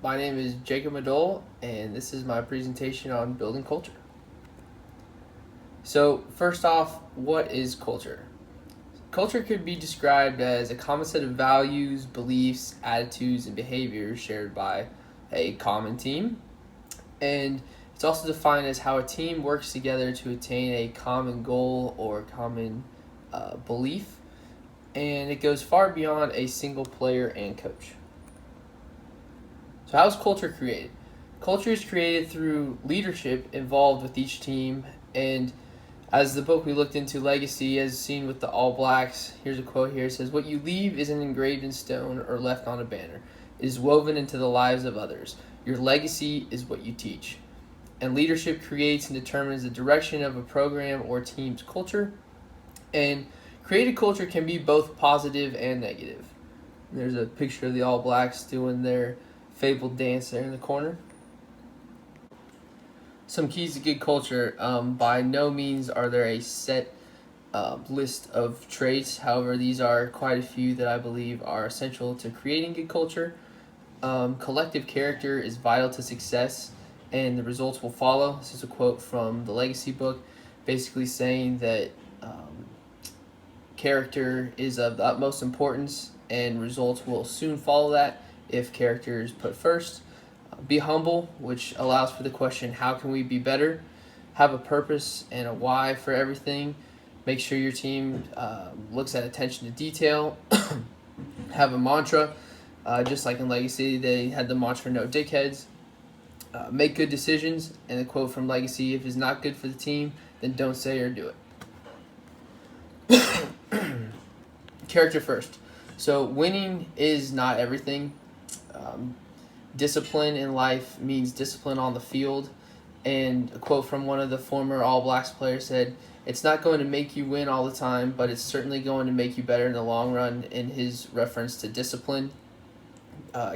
My name is Jacob Madole, and this is my presentation on building culture. So, first off, what is culture? Culture could be described as a common set of values, beliefs, attitudes, and behaviors shared by a common team. And it's also defined as how a team works together to attain a common goal or common belief. And it goes far beyond a single player and coach. So, how is culture created? Culture is created through leadership involved with each team. And as the book we looked into, Legacy, as seen with the All Blacks, here's a quote here. It says, "What you leave isn't engraved in stone or left on a banner. It is woven into the lives of others. Your legacy is what you teach." And leadership creates and determines the direction of a program or team's culture. And created culture can be both positive and negative. There's a picture of the All Blacks doing their fabled dance there in the corner. Some keys to good culture. By no means are there a set list of traits. However, these are quite a few that I believe are essential to creating good culture. Collective character is vital to success, and the results will follow. This is a quote from the Legacy book, basically saying that character is of the utmost importance, and results will soon follow that if character is put first. Be humble, which allows for the question, how can we be better? Have a purpose and a why for everything. Make sure your team looks at attention to detail. Have a mantra. Just like in Legacy, they had the mantra, no dickheads. Make good decisions. And the quote from Legacy, if it's not good for the team, then don't say or do it. Character first. So winning is not everything. Discipline in life means discipline on the field. And a quote from one of the former All Blacks players said, "It's not going to make you win all the time, but it's certainly going to make you better in the long run," in his reference to discipline.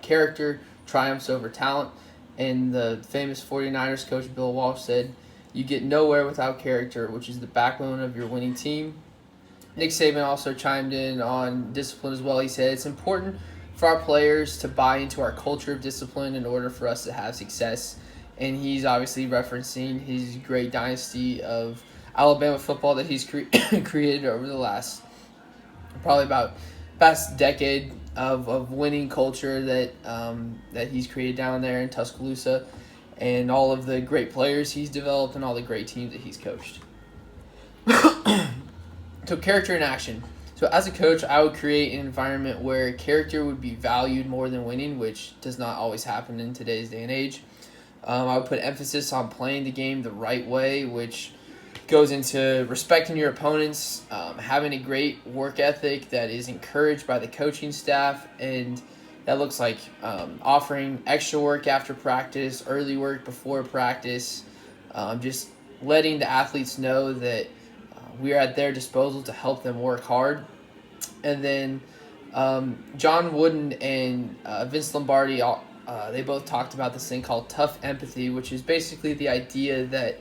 Character triumphs over talent. And the famous 49ers coach Bill Walsh said, "You get nowhere without character, which is the backbone of your winning team." Nick Saban also chimed in on discipline as well. He said, "It's important for our players to buy into our culture of discipline in order for us to have success." And he's obviously referencing his great dynasty of Alabama football that he's created over the last past decade of winning culture that he's created down there in Tuscaloosa, and all of the great players he's developed and all the great teams that he's coached. So character in action. So as a coach, I would create an environment where character would be valued more than winning, which does not always happen in today's day and age. I would put emphasis on playing the game the right way, which goes into respecting your opponents, having a great work ethic that is encouraged by the coaching staff, and that looks like offering extra work after practice, early work before practice, just letting the athletes know that we are at their disposal to help them work hard. And then John Wooden and Vince Lombardi, they both talked about this thing called tough empathy, which is basically the idea that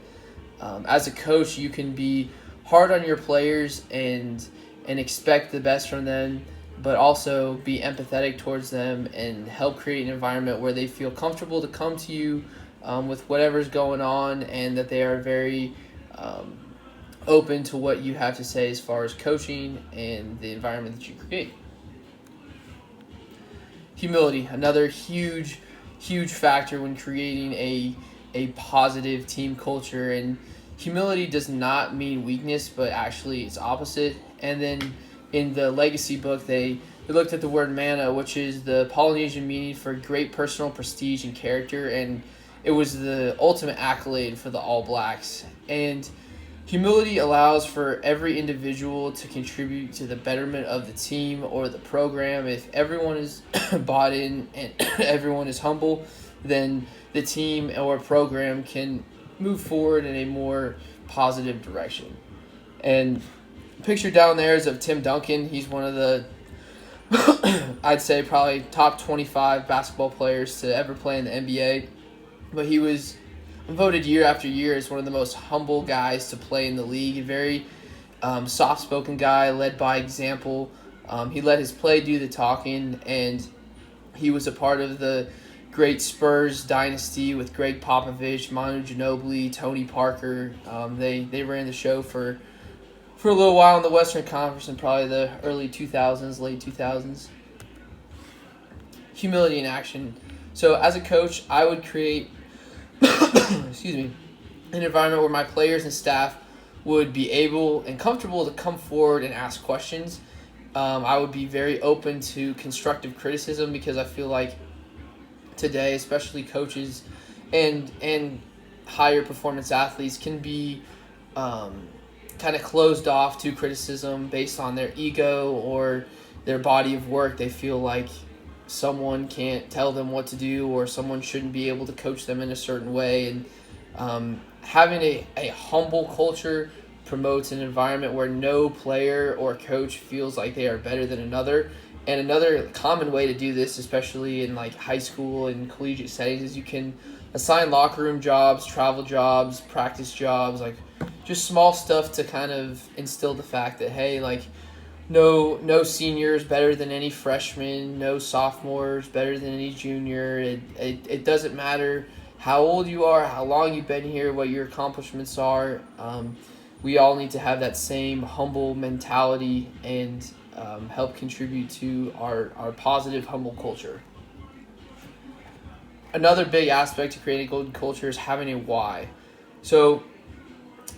as a coach, you can be hard on your players and expect the best from them, but also be empathetic towards them and help create an environment where they feel comfortable to come to you with whatever's going on, and that they are very open to what you have to say as far as coaching and the environment that you create. Humility, another huge factor when creating a positive team culture. And humility does not mean weakness, but actually it's opposite. And then in the Legacy book, they looked at the word mana, which is the Polynesian meaning for great personal prestige and character, and it was the ultimate accolade for the All Blacks. And humility allows for every individual to contribute to the betterment of the team or the program. If everyone is bought in and everyone is humble, then the team or program can move forward in a more positive direction. And the picture down there is of Tim Duncan. He's one of the, I'd say probably top 25 basketball players to ever play in the NBA. But he was voted year after year as one of the most humble guys to play in the league. A very soft-spoken guy, led by example. He let his play do the talking, and he was a part of the great Spurs dynasty with Greg Popovich, Manu Ginobili, Tony Parker. They ran the show for a little while in the Western Conference in probably the early 2000s, late 2000s. Humility in action. So as a coach, I would create excuse me, an environment where my players and staff would be able and comfortable to come forward and ask questions. I would be very open to constructive criticism because I feel like today, especially coaches and higher performance athletes, can be kind of closed off to criticism based on their ego or their body of work. They feel like someone can't tell them what to do or someone shouldn't be able to coach them in a certain way. And having a humble culture promotes an environment where no player or coach feels like they are better than another. And another common way to do this, especially in like high school and collegiate settings, is you can assign locker room jobs, travel jobs, practice jobs, like just small stuff to kind of instill the fact that, hey, like no seniors better than any freshman, no sophomores better than any junior. It doesn't matter how old you are, how long you've been here, what your accomplishments are. We all need to have that same humble mentality and help contribute to our positive, humble culture. Another big aspect to creating a golden culture is having a why. So,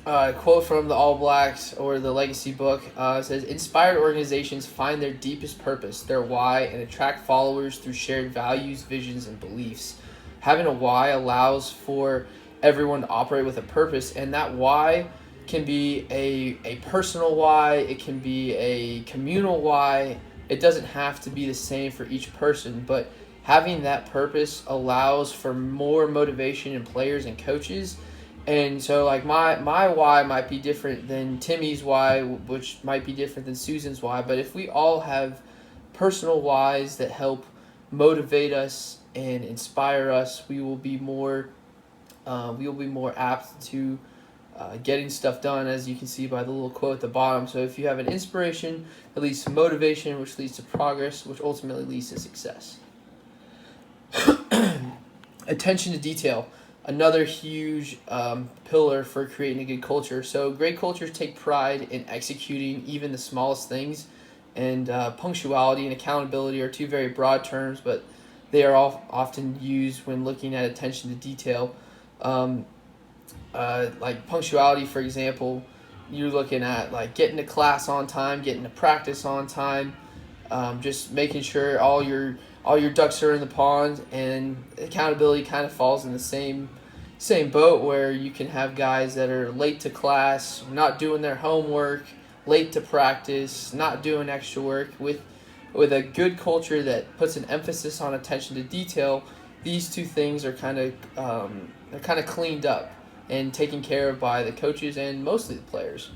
quote from the All Blacks or the Legacy book says, "Inspired organizations find their deepest purpose, their why, and attract followers through shared values, visions, and beliefs." Having a why allows for everyone to operate with a purpose, and that why can be a personal why, it can be a communal why. It doesn't have to be the same for each person, but having that purpose allows for more motivation in players and coaches. And so like my why might be different than Timmy's why, which might be different than Susan's why, but if we all have personal whys that help motivate us and inspire us, we will be more apt to getting stuff done, as you can see by the little quote at the bottom. So if you have an inspiration, it leads to motivation, which leads to progress, which ultimately leads to success. Attention to detail, another huge pillar for creating a good culture. So great cultures take pride in executing even the smallest things, and punctuality and accountability are two very broad terms, but they are all often used when looking at attention to detail. Like punctuality, for example, you're looking at like getting to class on time, getting to practice on time, just making sure all your ducks are in the pond. And accountability kind of falls in the same boat, where you can have guys that are late to class, not doing their homework, late to practice, not doing extra work. With a good culture that puts an emphasis on attention to detail, these two things are kind of cleaned up and taken care of by the coaches and mostly the players.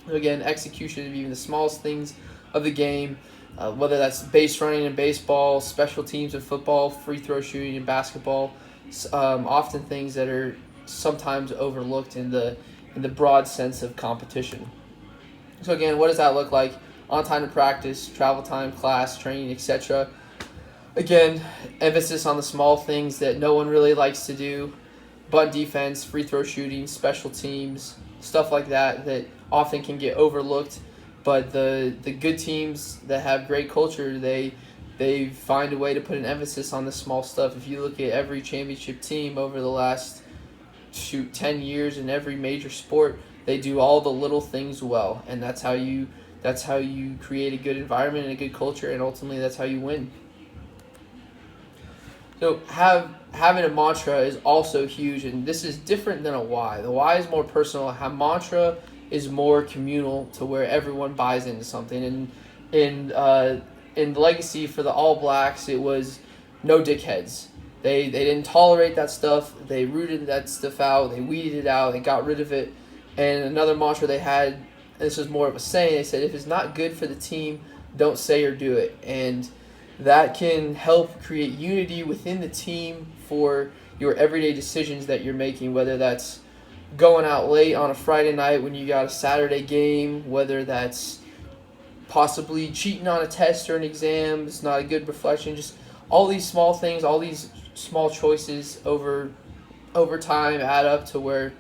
Again, execution of even the smallest things of the game, whether that's base running in baseball, special teams in football, free throw shooting in basketball, often things that are sometimes overlooked in the broad sense of competition. So again, what does that look like? On time to practice, travel time, class, training, etc. Again, emphasis on the small things that no one really likes to do. Bunt defense, free throw shooting, special teams, stuff like that often can get overlooked. But the good teams that have great culture, they find a way to put an emphasis on the small stuff. If you look at every championship team over the last 10 years in every major sport, they do all the little things well, and that's how you create a good environment and a good culture, and ultimately that's how you win. So having a mantra is also huge, and this is different than a why. The why is more personal. A mantra is more communal, to where everyone buys into something. And in Legacy for the All Blacks, it was no dickheads. They didn't tolerate that stuff. They rooted that stuff out. They weeded it out. They got rid of it. And another mantra they had, and this was more of a saying, they said, if it's not good for the team, don't say or do it. And that can help create unity within the team for your everyday decisions that you're making, whether that's going out late on a Friday night when you got a Saturday game, whether that's possibly cheating on a test or an exam. It's not a good reflection. Just all these small things, all these small choices over time add up to where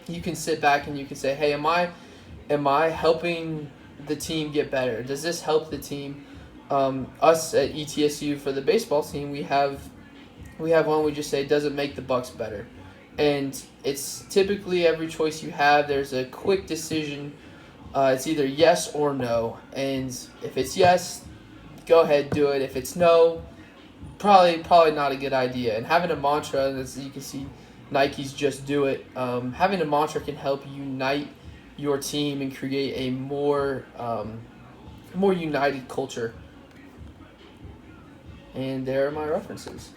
you can sit back and you can say, hey, am I helping the team get better? Does this help the team? Us at ETSU for the baseball team, we have one we just say, does it make the Bucks better? And it's typically every choice you have, there's a quick decision. It's either yes or no. And if it's yes, go ahead, do it. If it's no, probably not a good idea. And having a mantra, as you can see, Nike's just do it. Having a mantra can help unite your team and create a more united culture. And there are my references.